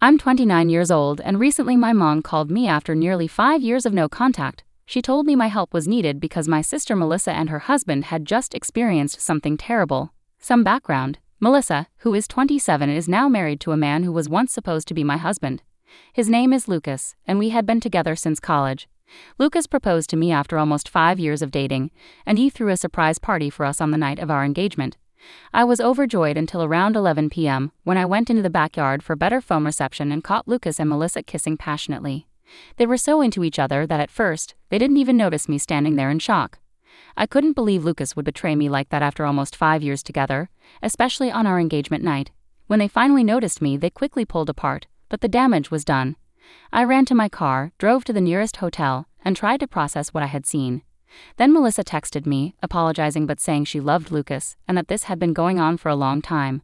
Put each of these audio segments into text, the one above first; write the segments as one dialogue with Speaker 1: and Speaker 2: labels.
Speaker 1: I'm 29 years old, and recently my mom called me after nearly 5 years of no contact. She told me my help was needed because my sister Melissa and her husband had just experienced something terrible. Some background: Melissa, who is 27, is now married to a man who was once supposed to be my husband. His name is Lucas, and we had been together since college. Lucas proposed to me after almost 5 years of dating, and he threw a surprise party for us on the night of our engagement. I was overjoyed until around 11 p.m., when I went into the backyard for better phone reception and caught Lucas and Melissa kissing passionately. They were so into each other that at first, they didn't even notice me standing there in shock. I couldn't believe Lucas would betray me like that after almost 5 years together, especially on our engagement night. When they finally noticed me, they quickly pulled apart, but the damage was done. I ran to my car, drove to the nearest hotel, and tried to process what I had seen. Then Melissa texted me, apologizing but saying she loved Lucas and that this had been going on for a long time.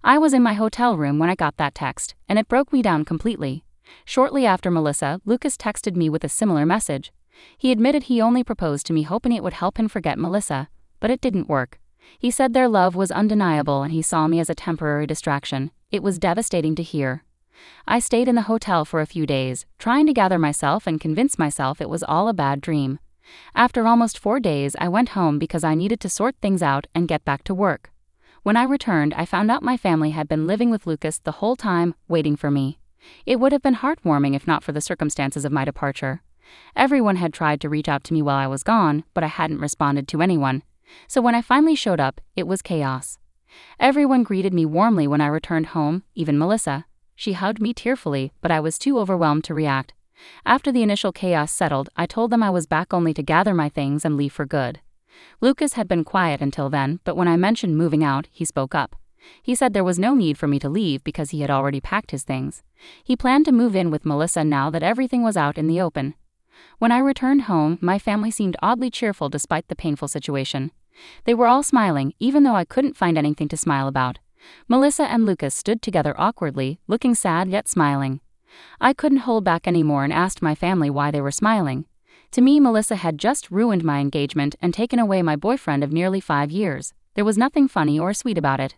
Speaker 1: I was in my hotel room when I got that text, and it broke me down completely. Shortly after Melissa, Lucas texted me with a similar message. He admitted he only proposed to me hoping it would help him forget Melissa, but it didn't work. He said their love was undeniable and he saw me as a temporary distraction. It was devastating to hear. I stayed in the hotel for a few days, trying to gather myself and convince myself it was all a bad dream. After almost 4 days, I went home because I needed to sort things out and get back to work. When I returned, I found out my family had been living with Lucas the whole time, waiting for me. It would have been heartwarming if not for the circumstances of my departure. Everyone had tried to reach out to me while I was gone, but I hadn't responded to anyone. So when I finally showed up, it was chaos. Everyone greeted me warmly when I returned home, even Melissa. She hugged me tearfully, but I was too overwhelmed to react. After the initial chaos settled, I told them I was back only to gather my things and leave for good. Lucas had been quiet until then, but when I mentioned moving out, he spoke up. He said there was no need for me to leave because he had already packed his things. He planned to move in with Melissa now that everything was out in the open. When I returned home, my family seemed oddly cheerful despite the painful situation. They were all smiling, even though I couldn't find anything to smile about. Melissa and Lucas stood together awkwardly, looking sad yet smiling. I couldn't hold back anymore and asked my family why they were smiling. To me, Melissa had just ruined my engagement and taken away my boyfriend of nearly 5 years. There was nothing funny or sweet about it.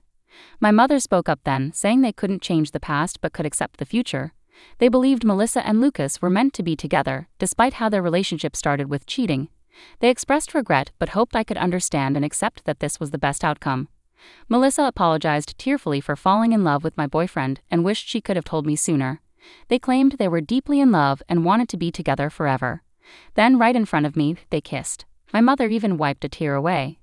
Speaker 1: My mother spoke up then, saying they couldn't change the past but could accept the future. They believed Melissa and Lucas were meant to be together, despite how their relationship started with cheating. They expressed regret but hoped I could understand and accept that this was the best outcome. Melissa apologized tearfully for falling in love with my boyfriend and wished she could have told me sooner. They claimed they were deeply in love and wanted to be together forever. Then, right in front of me, they kissed. My mother even wiped a tear away.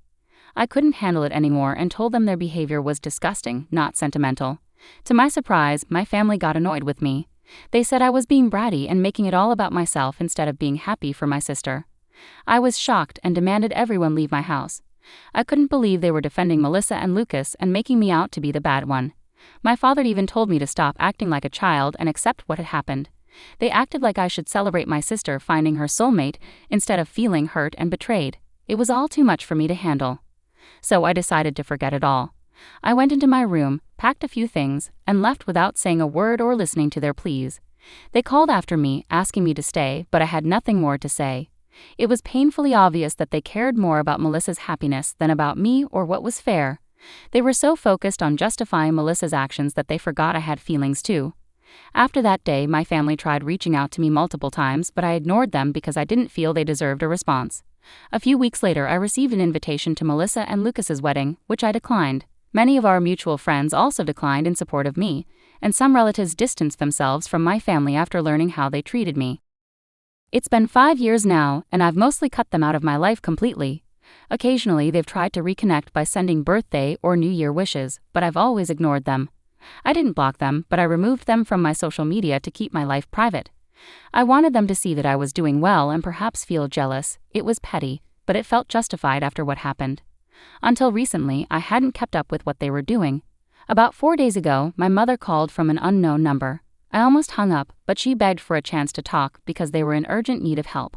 Speaker 1: I couldn't handle it anymore and told them their behavior was disgusting, not sentimental. To my surprise, my family got annoyed with me. They said I was being bratty and making it all about myself instead of being happy for my sister. I was shocked and demanded everyone leave my house. I couldn't believe they were defending Melissa and Lucas and making me out to be the bad one. My father even told me to stop acting like a child and accept what had happened. They acted like I should celebrate my sister finding her soulmate instead of feeling hurt and betrayed. It was all too much for me to handle. So I decided to forget it all. I went into my room, packed a few things, and left without saying a word or listening to their pleas. They called after me, asking me to stay, but I had nothing more to say. It was painfully obvious that they cared more about Melissa's happiness than about me or what was fair. They were so focused on justifying Melissa's actions that they forgot I had feelings too. After that day, my family tried reaching out to me multiple times, but I ignored them because I didn't feel they deserved a response. A few weeks later, I received an invitation to Melissa and Lucas's wedding, which I declined. Many of our mutual friends also declined in support of me, and some relatives distanced themselves from my family after learning how they treated me. It's been 5 years now, and I've mostly cut them out of my life completely. Occasionally, they've tried to reconnect by sending birthday or New Year wishes, but I've always ignored them. I didn't block them, but I removed them from my social media to keep my life private. I wanted them to see that I was doing well and perhaps feel jealous. It was petty, but it felt justified after what happened. Until recently, I hadn't kept up with what they were doing. About 4 days ago, my mother called from an unknown number. I almost hung up, but she begged for a chance to talk because they were in urgent need of help.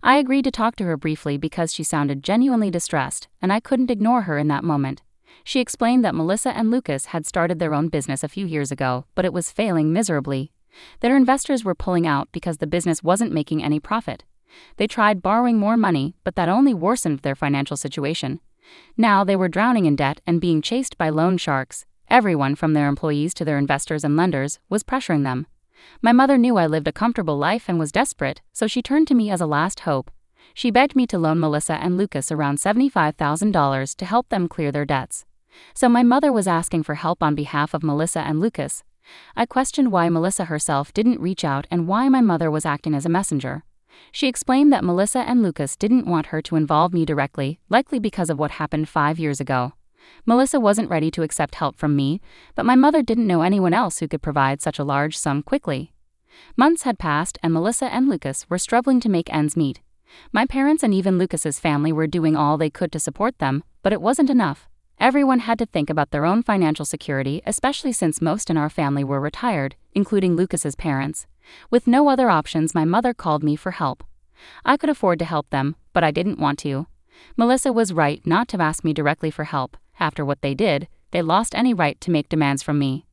Speaker 1: I agreed to talk to her briefly because she sounded genuinely distressed, and I couldn't ignore her in that moment. She explained that Melissa and Lucas had started their own business a few years ago, but it was failing miserably. Their investors were pulling out because the business wasn't making any profit. They tried borrowing more money, but that only worsened their financial situation. Now they were drowning in debt and being chased by loan sharks. Everyone from their employees to their investors and lenders was pressuring them. My mother knew I lived a comfortable life and was desperate, so she turned to me as a last hope. She begged me to loan Melissa and Lucas around $75,000 to help them clear their debts. So my mother was asking for help on behalf of Melissa and Lucas. I questioned why Melissa herself didn't reach out and why my mother was acting as a messenger. She explained that Melissa and Lucas didn't want her to involve me directly, likely because of what happened 5 years ago. Melissa wasn't ready to accept help from me, but my mother didn't know anyone else who could provide such a large sum quickly. Months had passed and Melissa and Lucas were struggling to make ends meet. My parents and even Lucas's family were doing all they could to support them, but it wasn't enough. Everyone had to think about their own financial security, especially since most in our family were retired, including Lucas's parents. With no other options, my mother called me for help. I could afford to help them, but I didn't want to. Melissa was right not to ask me directly for help. After what they did, they lost any right to make demands from me.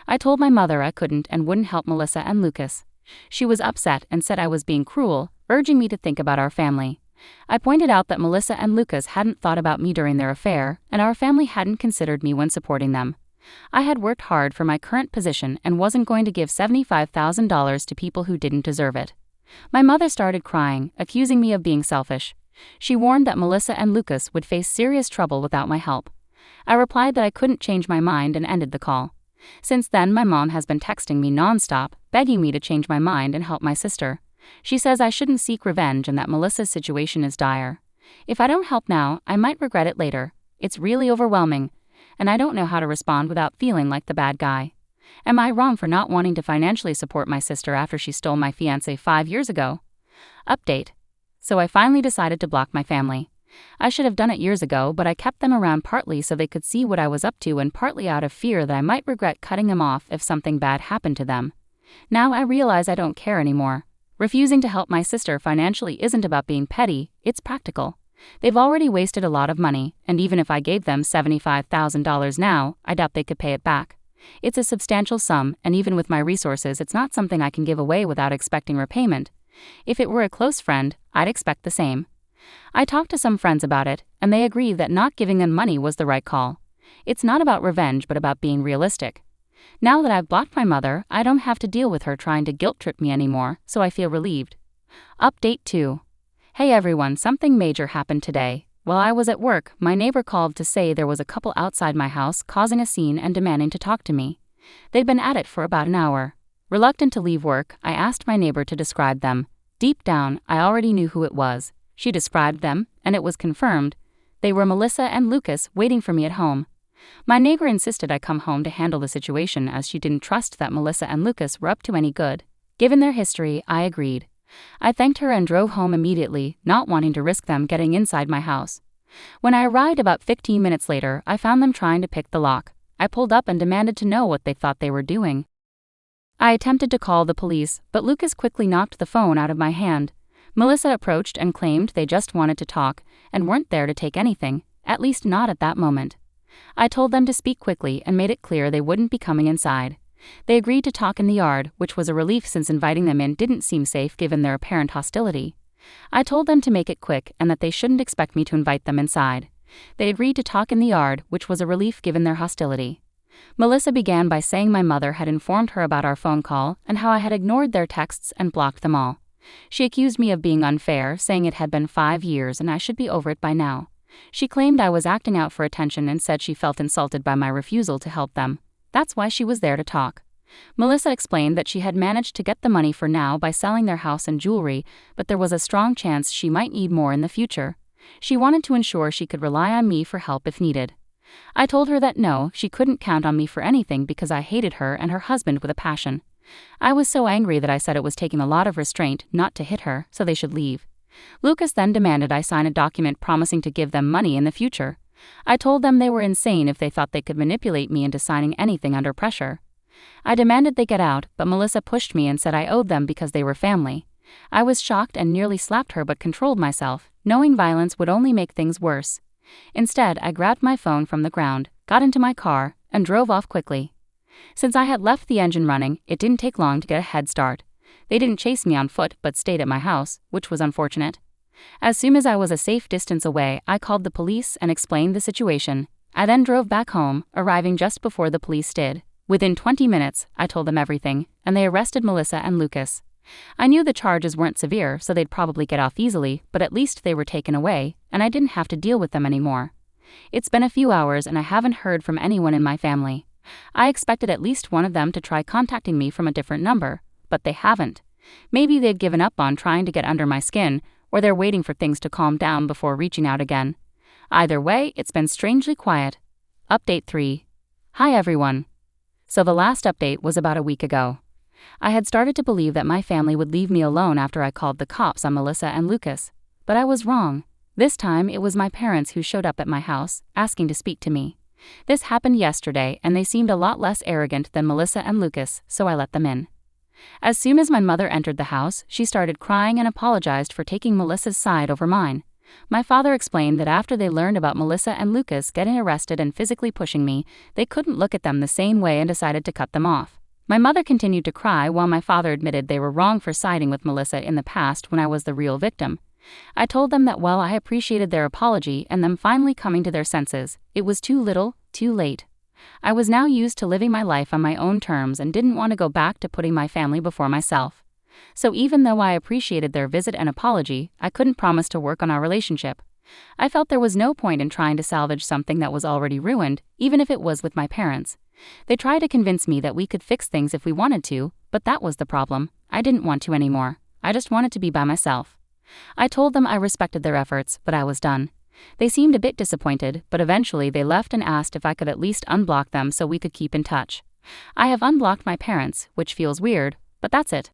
Speaker 1: I told my mother I couldn't and wouldn't help Melissa and Lucas. She was upset and said I was being cruel, urging me to think about our family. I pointed out that Melissa and Lucas hadn't thought about me during their affair, and our family hadn't considered me when supporting them. I had worked hard for my current position and wasn't going to give $75,000 to people who didn't deserve it. My mother started crying, accusing me of being selfish. She warned that Melissa and Lucas would face serious trouble without my help. I replied that I couldn't change my mind and ended the call. Since then, my mom has been texting me nonstop, begging me to change my mind and help my sister. She says I shouldn't seek revenge and that Melissa's situation is dire. If I don't help now, I might regret it later. It's really overwhelming, and I don't know how to respond without feeling like the bad guy. Am I wrong for not wanting to financially support my sister after she stole my fiancé 5 years ago? Update. So I finally decided to block my family. I should have done it years ago, but I kept them around partly so they could see what I was up to and partly out of fear that I might regret cutting them off if something bad happened to them. Now I realize I don't care anymore. Refusing to help my sister financially isn't about being petty, it's practical. They've already wasted a lot of money, and even if I gave them $75,000 now, I doubt they could pay it back. It's a substantial sum, and even with my resources, it's not something I can give away without expecting repayment. If it were a close friend, I'd expect the same. I talked to some friends about it, and they agreed that not giving them money was the right call. It's not about revenge, but about being realistic. Now that I've blocked my mother, I don't have to deal with her trying to guilt-trip me anymore, so I feel relieved. Update 2. Hey everyone, something major happened today. While I was at work, my neighbor called to say there was a couple outside my house causing a scene and demanding to talk to me. They'd been at it for about an hour. Reluctant to leave work, I asked my neighbor to describe them. Deep down, I already knew who it was. She described them, and it was confirmed. They were Melissa and Lucas waiting for me at home. My neighbor insisted I come home to handle the situation as she didn't trust that Melissa and Lucas were up to any good. Given their history, I agreed. I thanked her and drove home immediately, not wanting to risk them getting inside my house. When I arrived about 15 minutes later, I found them trying to pick the lock. I pulled up and demanded to know what they thought they were doing. I attempted to call the police, but Lucas quickly knocked the phone out of my hand. Melissa approached and claimed they just wanted to talk and weren't there to take anything, at least not at that moment. I told them to speak quickly and made it clear they wouldn't be coming inside. They agreed to talk in the yard, which was a relief since inviting them in didn't seem safe given their apparent hostility. I told them to make it quick and that they shouldn't expect me to invite them inside. They agreed to talk in the yard, which was a relief given their hostility. Melissa began by saying my mother had informed her about our phone call and how I had ignored their texts and blocked them all. She accused me of being unfair, saying it had been 5 years and I should be over it by now. She claimed I was acting out for attention and said she felt insulted by my refusal to help them. That's why she was there to talk. Melissa explained that she had managed to get the money for now by selling their house and jewelry, but there was a strong chance she might need more in the future. She wanted to ensure she could rely on me for help if needed. I told her that no, she couldn't count on me for anything because I hated her and her husband with a passion. I was so angry that I said it was taking a lot of restraint not to hit her, so they should leave. Lucas then demanded I sign a document promising to give them money in the future. I told them they were insane if they thought they could manipulate me into signing anything under pressure. I demanded they get out, but Melissa pushed me and said I owed them because they were family. I was shocked and nearly slapped her but controlled myself, knowing violence would only make things worse. Instead, I grabbed my phone from the ground, got into my car, and drove off quickly. Since I had left the engine running, it didn't take long to get a head start. They didn't chase me on foot but stayed at my house, which was unfortunate. As soon as I was a safe distance away, I called the police and explained the situation. I then drove back home, arriving just before the police did. Within 20 minutes, I told them everything, and they arrested Melissa and Lucas. I knew the charges weren't severe, so they'd probably get off easily, but at least they were taken away, and I didn't have to deal with them anymore. It's been a few hours and I haven't heard from anyone in my family. I expected at least one of them to try contacting me from a different number, but they haven't. Maybe they've given up on trying to get under my skin, or they're waiting for things to calm down before reaching out again. Either way, it's been strangely quiet. Update 3. Hi everyone. So the last update was about a week ago. I had started to believe that my family would leave me alone after I called the cops on Melissa and Lucas, but I was wrong. This time it was my parents who showed up at my house, asking to speak to me. This happened yesterday and they seemed a lot less arrogant than Melissa and Lucas, so I let them in. As soon as my mother entered the house, she started crying and apologized for taking Melissa's side over mine. My father explained that after they learned about Melissa and Lucas getting arrested and physically pushing me, they couldn't look at them the same way and decided to cut them off. My mother continued to cry while my father admitted they were wrong for siding with Melissa in the past when I was the real victim. I told them that while I appreciated their apology and them finally coming to their senses, it was too little, too late. I was now used to living my life on my own terms and didn't want to go back to putting my family before myself. So even though I appreciated their visit and apology, I couldn't promise to work on our relationship. I felt there was no point in trying to salvage something that was already ruined, even if it was with my parents. They tried to convince me that we could fix things if we wanted to, but that was the problem. I didn't want to anymore. I just wanted to be by myself. I told them I respected their efforts, but I was done. They seemed a bit disappointed, but eventually they left and asked if I could at least unblock them so we could keep in touch. I have unblocked my parents, which feels weird, but that's it.